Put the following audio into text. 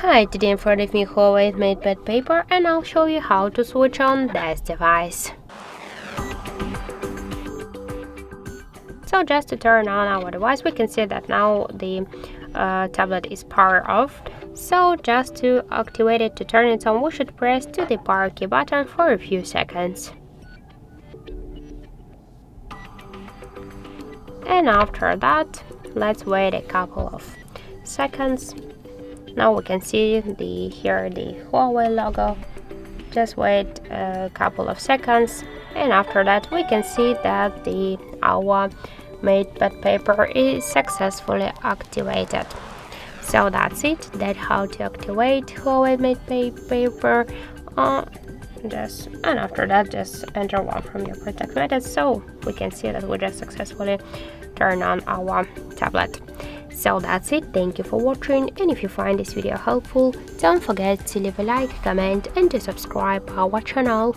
Hi, today in front of me Huawei MatePad Paper, and I'll show you how to switch on this device. So just to turn on our device, we can see that now the tablet is power off. So just to activate it, to turn it on, we should press to the power key button for a few seconds. And after that, let's wait a couple of seconds. Now we can see here the Huawei logo. Just wait a couple of seconds, and after that we can see that our MatePad Paper is successfully activated. So that's it. That's how to activate Huawei MatePad Paper. And after that, just enter one from your protect methods. So we can see that we just successfully turn on our tablet. So that's it. Thank you for watching, and if you find this video helpful, don't forget to leave a like, comment and to subscribe our channel.